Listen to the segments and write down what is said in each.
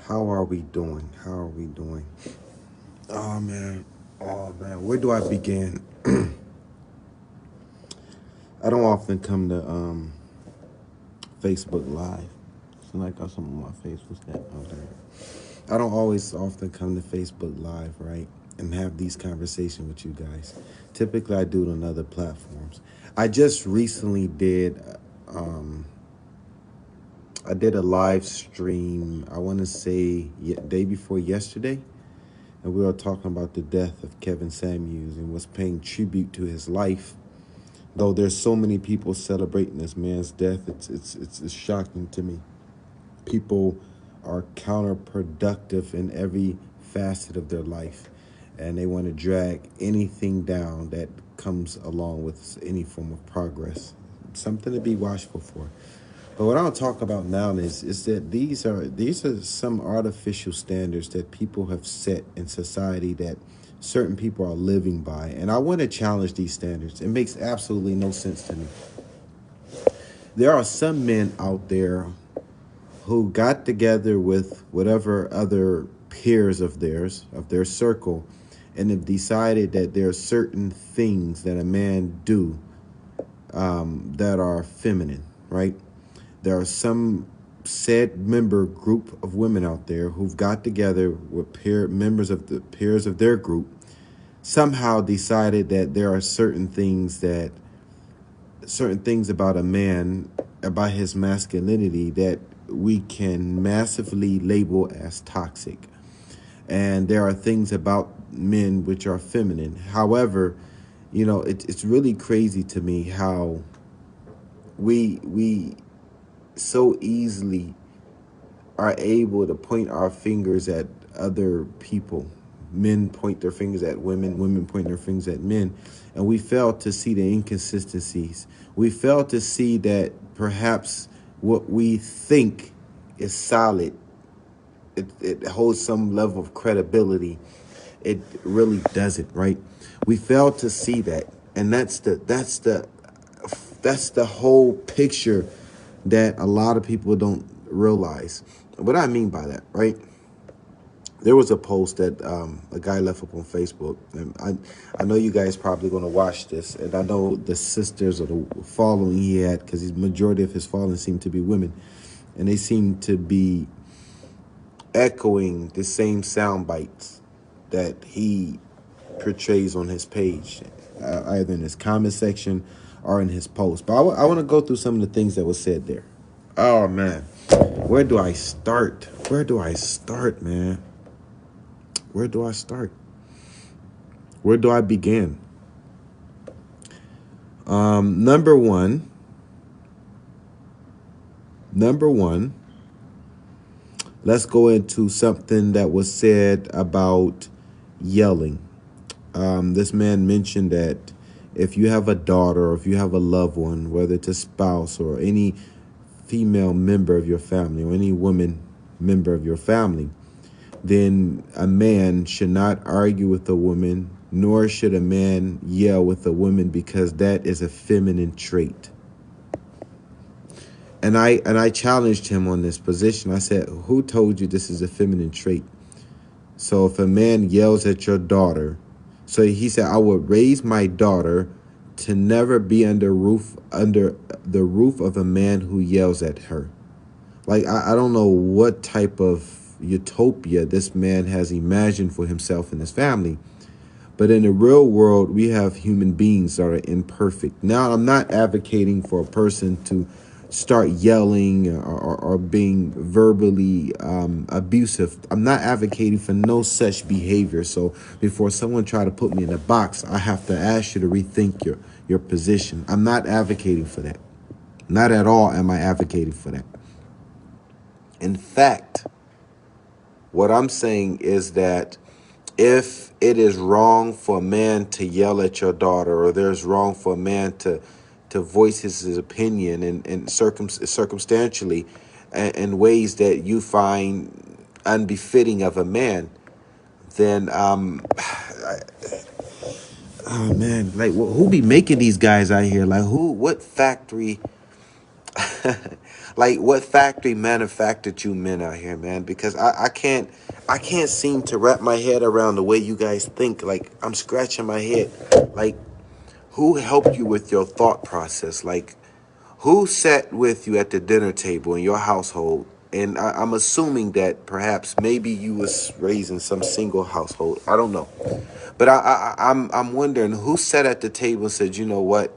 How are we doing? How are we doing? Oh man. Oh man. Where do I begin? I don't often come to Facebook Live. It's like I got something on my face. What's that? Oh, there. I don't always often come to Facebook Live, right? And have these conversations with you guys. Typically I do it on other platforms. I just recently did I did a live stream, I want to say day before yesterday, and we were talking about the death of Kevin Samuels and was paying tribute to his life. Though there's so many people celebrating this man's death, it's shocking to me. People are counterproductive in every facet of their life, and they want to drag anything down that comes along with any form of progress. Something to be watchful for. But what I'll talk about now is that these are some artificial standards that people have set in society that certain people are living by. And I want to challenge these standards. It makes absolutely no sense to me. There are some men out there who got together with whatever other peers of theirs, of their circle, and have decided that there are certain things that a man do that are feminine, right? There are some said member group of women out there who've got together with members of the peers of their group, somehow decided that there are certain things about a man, about his masculinity, that we can massively label as toxic. And there are things about men which are feminine. However, it's really crazy to me how we so easily are able to point our fingers at other people. Men point their fingers at women, women point their fingers at men, and we fail to see the inconsistencies. We fail to see that perhaps what we think is solid, it holds some level of credibility. It really doesn't, right? We fail to see that, and that's the whole picture that a lot of people don't realize. What I mean by that, right? There was a post that a guy left up on Facebook, and I know you guys probably going to watch this, and I know the sisters or the following he had, because the majority of his following seem to be women, and they seem to be echoing the same sound bites that he portrays on his page, either in his comment section or in his post. But I want to go through some of the things that was said there. Oh, man. Where do I start? Where do I start, man? Where do I start? Where do I begin? Number one, let's go into something that was said about yelling. This man mentioned that if you have a daughter or if you have a loved one, whether it's a spouse or any female member of your family or any woman member of your family, then a man should not argue with a woman, nor should a man yell with a woman, because that is a feminine trait. And I challenged him on this position. I said, who told you this is a feminine trait? So if a man yells at your daughter, so he said, I would raise my daughter to never be under the roof of a man who yells at her. Like, I don't know what type of utopia this man has imagined for himself and his family. But in the real world, we have human beings that are imperfect. Now, I'm not advocating for a person to start yelling or being verbally abusive. I'm not advocating for no such behavior. So before someone try to put me in a box, I have to ask you to rethink your position. I'm not advocating for that. Not at all am I advocating for that. In fact, what I'm saying is that if it is wrong for a man to yell at your daughter, or there's wrong for a man to voice his opinion and circumstantially in ways that you find unbefitting of a man, then oh man, like who be making these guys out here? Like what factory? Like, what factory manufactured you men out here, man? Because I can't seem to wrap my head around the way you guys think. Like, I'm scratching my head. Like, who helped you with your thought process? Like, who sat with you at the dinner table in your household? And I'm assuming that perhaps maybe you was raised in some single household. I don't know, but I'm wondering who sat at the table and said, you know what,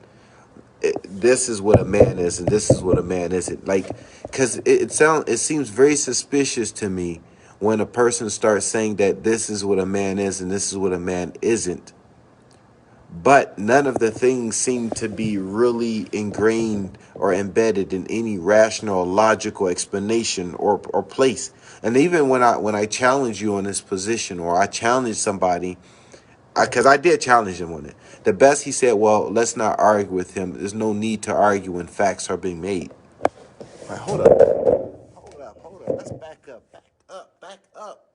this is what a man is and this is what a man isn't. Like, because it seems very suspicious to me when a person starts saying that this is what a man is and this is what a man isn't, but none of the things seem to be really ingrained or embedded in any rational, logical explanation or place. And even when I challenge you on this position, or I challenge somebody, because I did challenge him on it, the best he said, well, let's not argue with him. There's no need to argue when facts are being made. All right, hold up. Let's back up.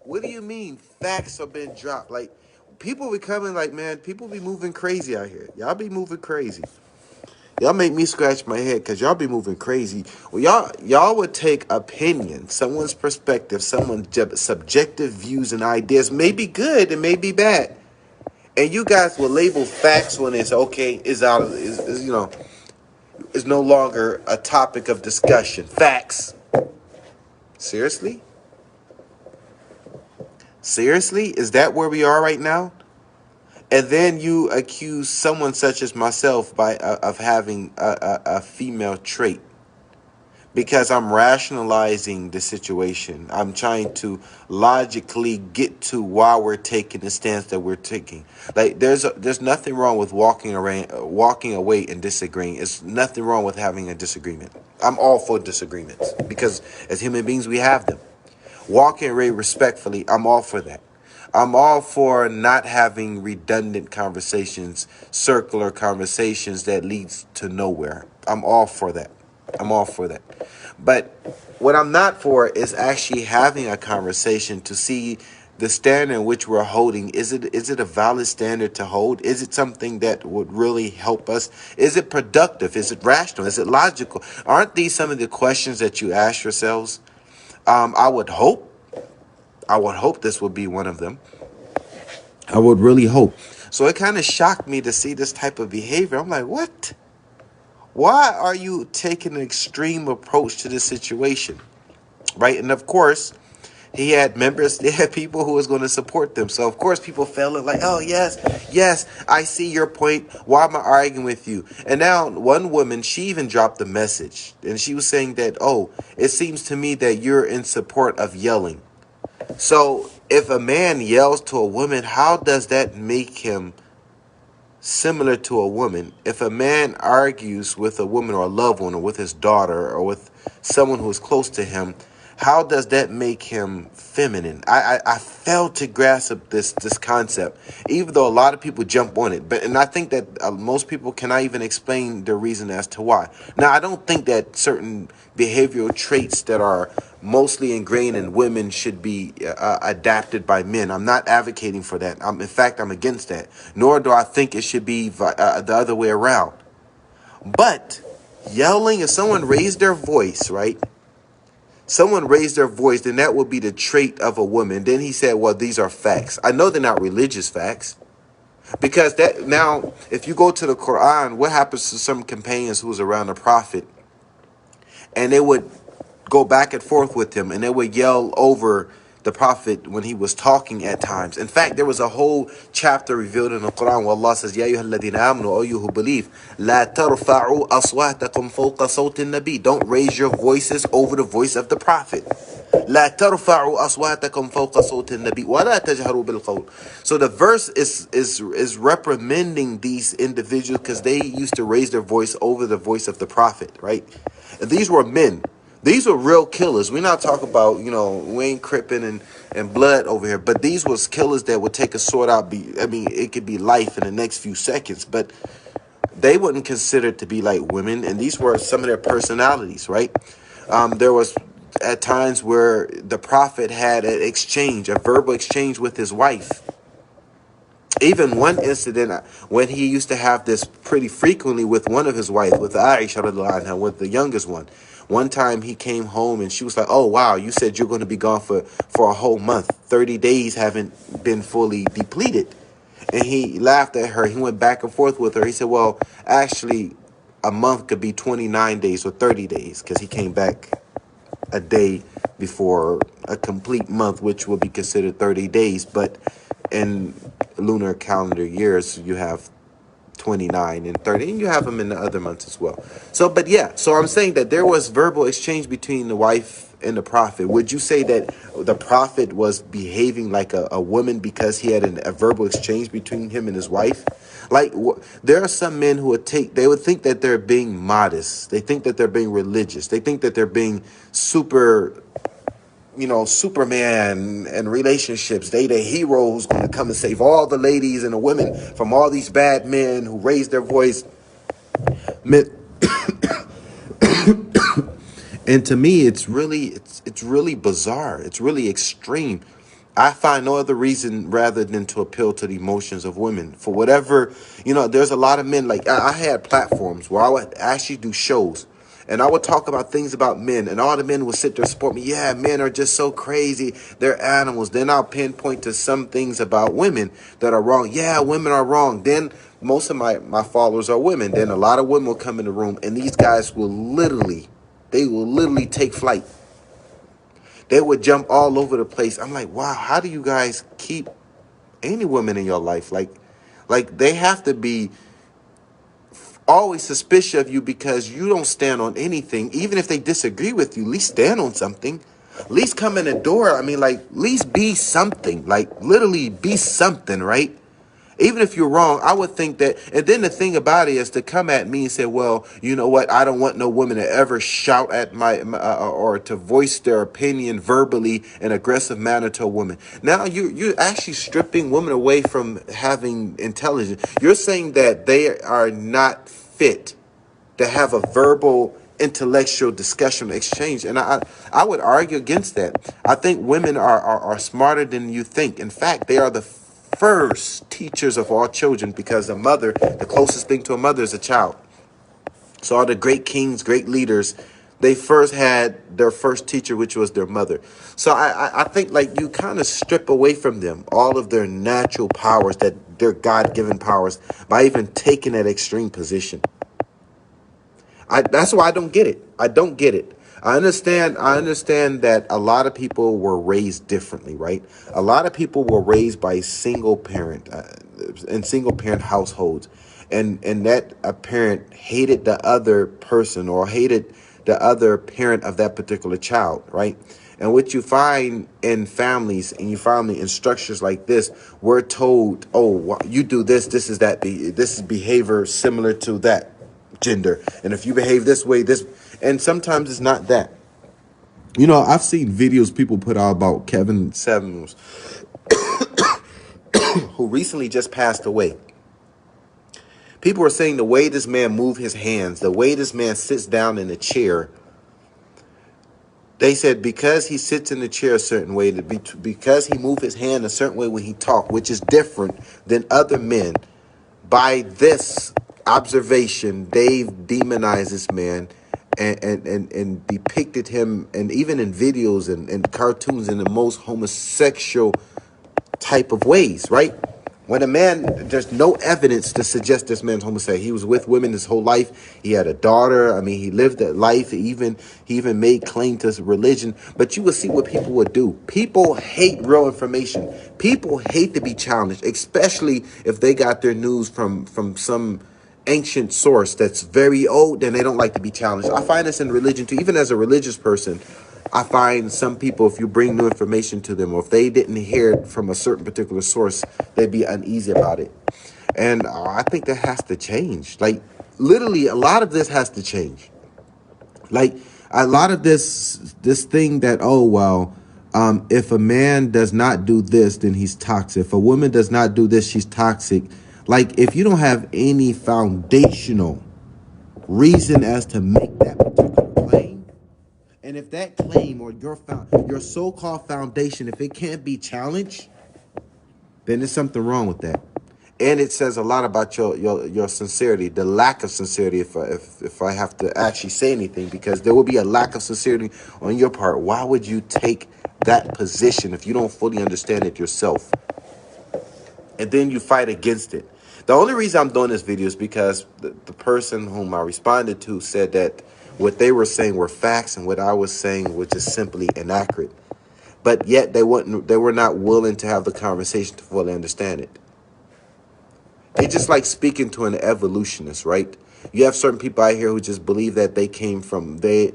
What do you mean facts have been dropped? Like, people be coming like, man, people be moving crazy out here. Y'all be moving crazy. Y'all make me scratch my head because y'all be moving crazy. Well, y'all would take opinion, someone's perspective, someone's subjective views and ideas, may be good and may be bad, and you guys will label facts when it's okay, is out of is you know, is no longer a topic of discussion. Facts. Seriously? Seriously? Is that where we are right now? And then you accuse someone such as myself of having a female trait because I'm rationalizing the situation. I'm trying to logically get to why we're taking the stance that we're taking. Like, there's nothing wrong with walking away and disagreeing. It's nothing wrong with having a disagreement. I'm all for disagreements because as human beings we have them. Walking away respectfully, I'm all for that. I'm all for not having redundant conversations, circular conversations that leads to nowhere. I'm all for that. I'm all for that. But what I'm not for is actually having a conversation to see the standard in which we're holding. Is it a valid standard to hold? Is it something that would really help us? Is it productive? Is it rational? Is it logical? Aren't these some of the questions that you ask yourselves? I would hope this would be one of them. I would really hope. So it kind of shocked me to see this type of behavior. I'm like, what? Why are you taking an extreme approach to this situation? Right? And of course, he had people who was going to support them. So of course people felt like, oh yes, I see your point. Why am I arguing with you? And now one woman, she even dropped a message and she was saying that, oh, it seems to me that you're in support of yelling. So if a man yells to a woman, how does that make him similar to a woman? If a man argues with a woman or a loved one or with his daughter or with someone who is close to him, how does that make him feminine? I fail to grasp this concept, even though a lot of people jump on it. And I think that most people cannot even explain the reason as to why. Now, I don't think that certain behavioral traits that are mostly ingrained in women should be adapted by men. I'm not advocating for that. In fact, I'm against that. Nor do I think it should be the other way around. But yelling, if someone raised their voice, right? Someone raised their voice, then that would be the trait of a woman. Then he said, well, these are facts. I know they're not religious facts. Because that now, if you go to the Quran, what happens to some companions who was around the Prophet? And they would go back and forth with him, and they would yell over the Prophet when he was talking at times. In fact, there was a whole chapter revealed in the Quran where Allah says, Ya ayyuhalladhina amanu, O you who believe, La tarfa'u aswatakum fawqa sawti nabi. Don't raise your voices over the voice of the Prophet. La tarfa'u aswatakum fawqa sawti nabi wa la tajharu bil qawl. So the verse is reprimanding these individuals because they used to raise their voice over the voice of the Prophet, right? And these were men. These were real killers. We're not talking about, we ain't cripping and blood over here. But these was killers that would take a sword out. It could be life in the next few seconds. But they wouldn't consider it to be like women. And these were some of their personalities, right? There was at times where the Prophet had a verbal exchange with his wife. Even one incident when he used to have this pretty frequently with one of his wives, with Aisha, with the youngest one, One time he came home and she was like, oh, wow, you said you're going to be gone for a whole month. 30 days haven't been fully depleted. And he laughed at her. He went back and forth with her. He said, well, actually, a month could be 29 days or 30 days because he came back a day before a complete month, which will be considered 30 days. But in lunar calendar years, you have 29 and 30, and you have them in the other months as well. So, but yeah, so I'm saying that there was verbal exchange between the wife and the prophet. Would you say that the prophet was behaving like a woman because he had a verbal exchange between him and his wife? Like, there are some men who they would think that they're being modest. They think that they're being religious. They think that they're being super, Superman and relationships. They the hero who's going to come and save all the ladies and the women from all these bad men who raise their voice. And to me, it's really bizarre. It's really extreme. I find no other reason rather than to appeal to the emotions of women. For whatever, there's a lot of men, like I had platforms where I would actually do shows. And I would talk about things about men, and all the men would sit there and support me. Yeah, men are just so crazy. They're animals. Then I'll pinpoint to some things about women that are wrong. Yeah, women are wrong. Then most of my followers are women. Then a lot of women will come in the room, and these guys will literally take flight. They would jump all over the place. I'm like, wow, how do you guys keep any women in your life? Like they have to be always suspicious of you because you don't stand on anything. Even if they disagree with you, at least stand on something. At least come in the door. I mean, like, at least be something. Like, literally be something, right? Even if you're wrong, I would think that. And then the thing about it is to come at me and say, well, you know what? I don't want no woman to ever shout at or to voice their opinion verbally in aggressive manner to a woman. Now you're actually stripping women away from having intelligence. You're saying that they are not fit to have a verbal intellectual discussion exchange. And I would argue against that. I think women are smarter than you think. In fact, they are the first teachers of all children, because the closest thing to a mother is a child. So all the great kings, great leaders, they first had their first teacher, which was their mother. So I think like you kind of strip away from them all of their natural powers, that their God-given powers, by even taking that extreme position. That's why I don't get it. I don't get it. I understand that a lot of people were raised differently, right? A lot of people were raised by single parent in single parent households, and that a parent hated the other person or hated the other parent of that particular child, right? And what you find in families, and you find in structures like this, we're told, oh, you do this, this is behavior similar to that gender, and if you behave this way, and sometimes it's not that. I've seen videos people put out about Kevin Samuels, who recently just passed away. People are saying the way this man moves his hands, the way this man sits down in a chair, they said because he sits in the chair a certain way, because he moves his hand a certain way when he talks, which is different than other men, by this observation, they've demonized this man and depicted him, and even in videos and cartoons, in the most homosexual type of ways, right? When a man, there's no evidence to suggest this man's homosexual. He was with women his whole life. He had a daughter. I mean, he lived that life. He even made claim to his religion. But you will see what people would do. People hate real information. People hate to be challenged, especially if they got their news from some ancient source that's very old, and they don't like to be challenged. I find this in religion too. Even as a religious person, I find some people, if you bring new information to them, or if they didn't hear it from a certain particular source, they'd be uneasy about it. And I think that has to change. Like, literally, a lot of this has to change. Like, a lot of this thing that, oh, well, if a man does not do this, then he's toxic. If a woman does not do this, she's toxic. Like, if you don't have any foundational reason as to make that particular claim, and if that claim or your so-called foundation, if it can't be challenged, then there's something wrong with that. And it says a lot about your sincerity, the lack of sincerity, if I have to actually say anything, because there will be a lack of sincerity on your part. Why would you take that position if you don't fully understand it yourself? And then you fight against it. The only reason I'm doing this video is because the person whom I responded to said that what they were saying were facts and what I was saying was just simply inaccurate. But yet they were not willing to have the conversation to fully understand it. It's just like speaking to an evolutionist, right? You have certain people out here who just believe that they came from they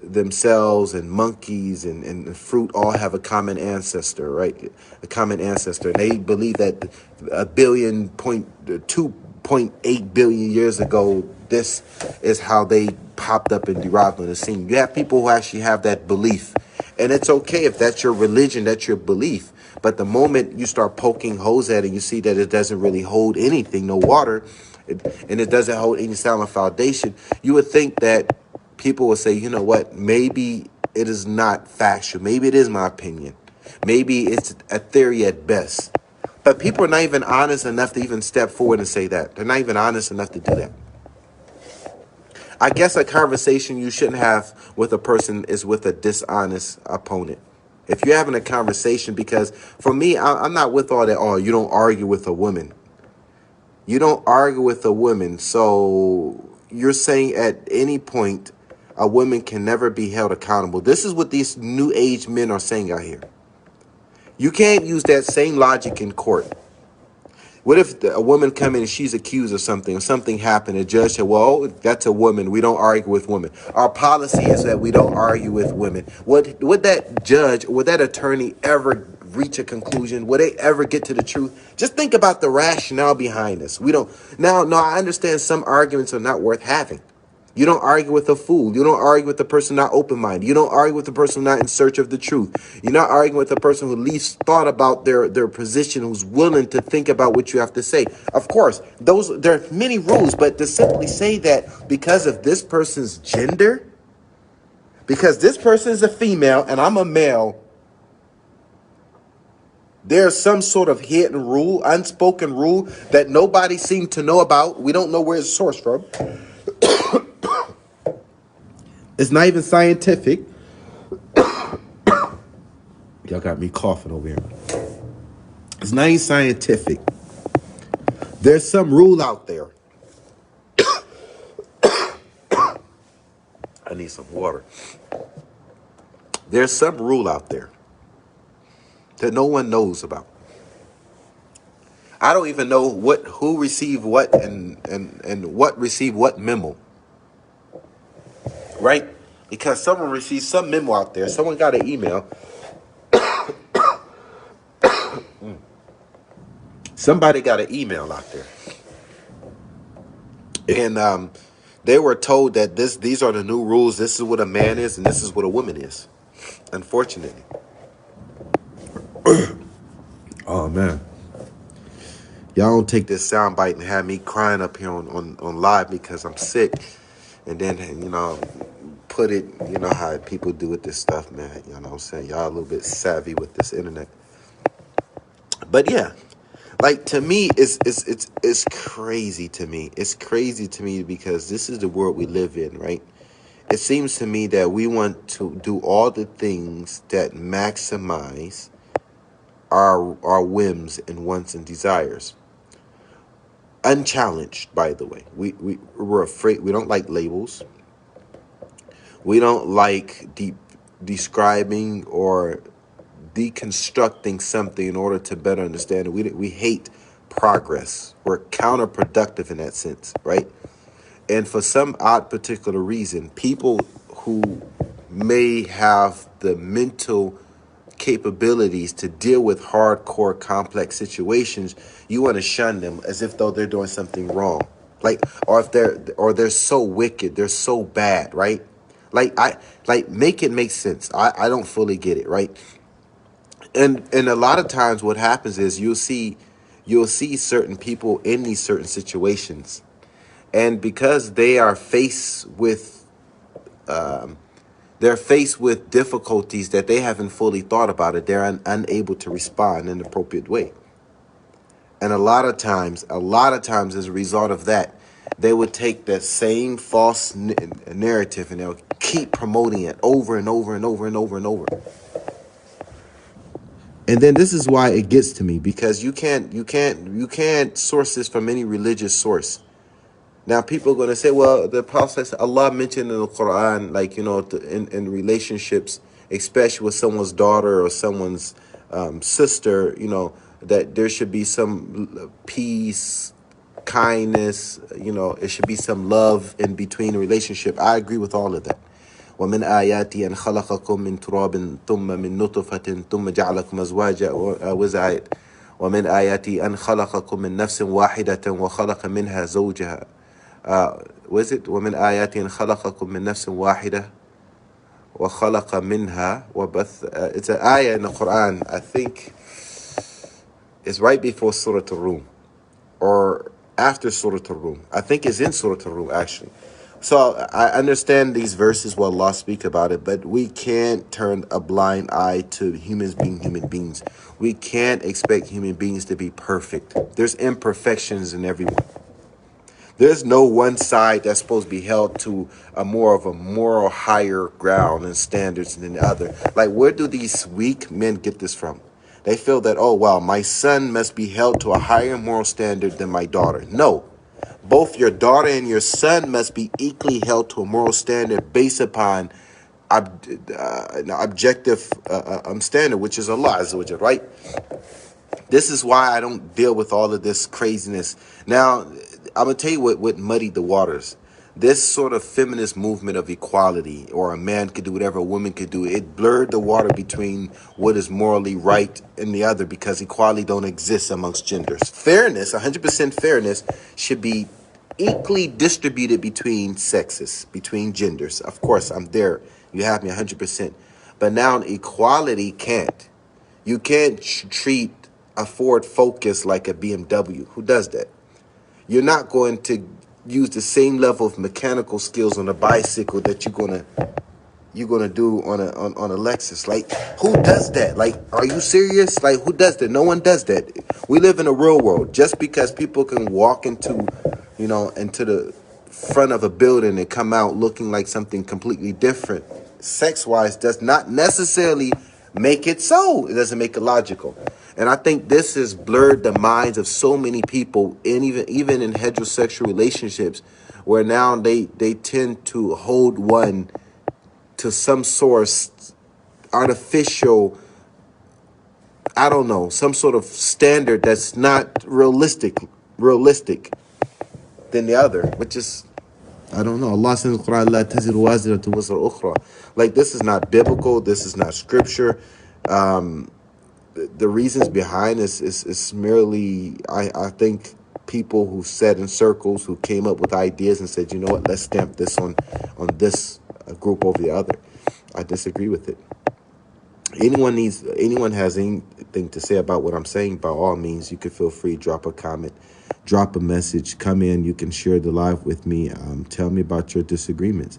themselves and monkeys and fruit all have a common ancestor, right? A common ancestor. And they believe that a billion point 2.8 billion years ago, this is how they popped up and derived on the scene. You have people who actually have that belief. And it's okay if that's your religion, that's your belief. But the moment you start poking holes at it, you see that it doesn't really hold anything, no water, and it doesn't hold any solid foundation, you would think that people would say, you know what, maybe it is not factual. Maybe it is my opinion. Maybe it's a theory at best. But people are not even honest enough to even step forward and say that. They're not even honest enough to do that. I guess a conversation you shouldn't have with a person is with a dishonest opponent. If you're having a conversation, because for me, I'm not with all that, oh, you don't argue with a woman. You don't argue with a woman. So you're saying at any point, a woman can never be held accountable. This is what these new age men are saying out here. You can't use that same logic in court. What if a woman come in and she's accused of something, or something happened, a judge said, well, that's a woman. We don't argue with women. Our policy is that we don't argue with women. Would that judge, would that attorney ever reach a conclusion? Would they ever get to the truth? Just think about the rationale behind this. We don't. Now, no, I understand some arguments are not worth having. You don't argue with a fool. You don't argue with the person not open-minded. You don't argue with the person not in search of the truth. You're not arguing with the person who least thought about their position, who's willing to think about what you have to say. Of course, there are many rules, but to simply say that because of this person's gender, because this person is a female and I'm a male, there's some sort of hidden rule, unspoken rule that nobody seemed to know about. We don't know where it's sourced from. It's not even scientific. Y'all got me coughing over here. It's not even scientific. There's some rule out there. I need some water. There's some rule out there that no one knows about. I don't even know who received what and what received what memo. Right? Because someone received some memo out there. Someone got an email. Somebody got an email out there. And they were told that these are the new rules. This is what a man is and this is what a woman is. Unfortunately. Oh, man. Y'all don't take this soundbite and have me crying up here on live because I'm sick. And then, put it, you know how people do with this stuff, man. You know what I'm saying? Y'all a little bit savvy with this internet. But yeah, like to me, it's crazy to me. It's crazy to me because this is the world we live in, right? It seems to me that we want to do all the things that maximize our whims and wants and desires. Unchallenged, by the way. We're afraid. We don't like labels. We don't like describing or deconstructing something in order to better understand it. We hate progress. We're counterproductive in that sense, right? And for some odd particular reason, people who may have the mental capabilities to deal with hardcore complex situations, you want to shun them as if though they're doing something wrong. Or they're so wicked, they're so bad, right? Make it make sense. I don't fully get it, right? And a lot of times what happens is you'll see certain people in these certain situations, and because they are faced with difficulties that they haven't fully thought about it, they're unable to respond in an appropriate way. And a lot of times as a result of that, they would take that same false narrative and they'll keep promoting it over and over and over and over and over. And then this is why it gets to me, because you can't source this from any religious source. Now people are going to say, well, the Prophet Allah mentioned in the Quran, like, in relationships, especially with someone's daughter or someone's sister, that there should be some peace, kindness, it should be some love in between the relationship. I agree with all of that. ومن آياتي أن خلقكم من تراب ثم من نطفة ثم جعلكم أزواجا وزعيد ومن آياتي أن خلقكم من نفس واحدة وخلق منها زوجها ومن آياتي أن خلقكم من نفس واحدة وخلق منها وبث. It's an ayah in the Quran. I think it's right before Surah Al-Rum or after Surah Al-Rum. I think it's in Surah Al-Rum actually. So I understand these verses where Allah speak about it, but we can't turn a blind eye to humans being human beings. We can't expect human beings to be perfect. There's imperfections in everyone. There's no one side that's supposed to be held to a more of a moral higher ground and standards than the other. Like, where do these weak men get this from? They feel that, oh, wow, my son must be held to a higher moral standard than my daughter. No. Both your daughter and your son must be equally held to a moral standard based upon an objective standard, which is Allah Azza wa Jalla, right? This is why I don't deal with all of this craziness. Now, I'm going to tell you what muddied the waters. This sort of feminist movement of equality, or a man could do whatever a woman could do, it blurred the water between what is morally right and the other, because equality don't exist amongst genders. Fairness, 100% fairness, should be equally distributed between sexes, between genders. Of course, I'm there. You have me 100%. But now equality can't. You can't treat a Ford Focus like a BMW. Who does that? You're not going to use the same level of mechanical skills on a bicycle that you're gonna do on a Lexus. Like, who does that? Like, are you serious? Like, who does that? No one does that. We live in a real world. Just because people can walk into the front of a building and come out looking like something completely different, sex-wise, does not necessarily make it so. It doesn't make it logical. And I think this has blurred the minds of so many people, and even in heterosexual relationships, where now they tend to hold one to some source, artificial, I don't know, some sort of standard that's not realistic than the other, which is, I don't know. Allah says in the Quran, "La taziru waziratu wizra ukhra." Like, this is not biblical. This is not scripture. The reasons behind this is merely, I think, people who sat in circles, who came up with ideas and said, you know what, let's stamp this on this group over the other. I disagree with it. Anyone has anything to say about what I'm saying, by all means, you can feel free, drop a comment, drop a message, come in, you can share the live with me. Tell me about your disagreements.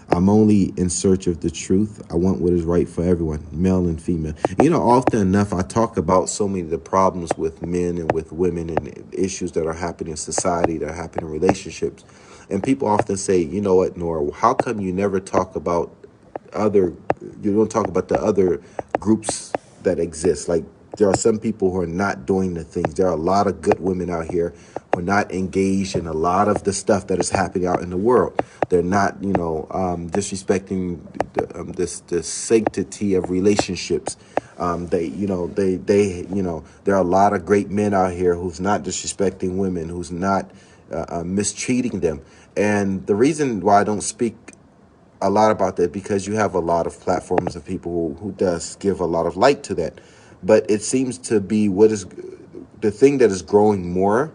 I'm only in search of the truth. I want what is right for everyone, male and female. Often enough, I talk about so many of the problems with men and with women and issues that are happening in society, that are happening in relationships. And people often say, you know what, Nora, how come you never talk about you don't talk about the other groups that exist? Like, there are some people who are not doing the things. There are a lot of good women out here who are not engaged in a lot of the stuff that is happening out in the world. They're not, disrespecting the sanctity of relationships. There are a lot of great men out here who's not disrespecting women, who's not mistreating them. And the reason why I don't speak a lot about that, because you have a lot of platforms of people who does give a lot of light to that. But it seems to be what is the thing that is growing more,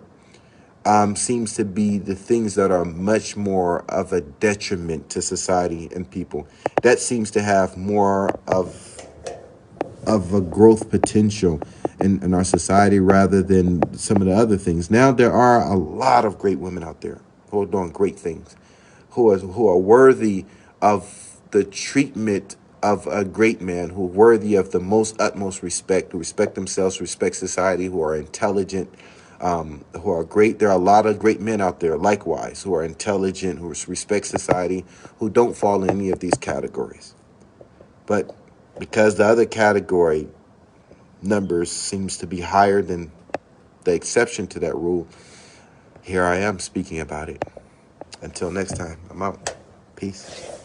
seems to be the things that are much more of a detriment to society and people. That seems to have more of a growth potential in our society rather than some of the other things. Now, there are a lot of great women out there who are doing great things, who are worthy of the treatment of a great man, who are worthy of the utmost respect, who respect themselves, respect society, who are intelligent, who are great. There are a lot of great men out there, likewise, who are intelligent, who respect society, who don't fall in any of these categories. But because the other category numbers seems to be higher than the exception to that rule, here I am speaking about it. Until next time, I'm out. Peace.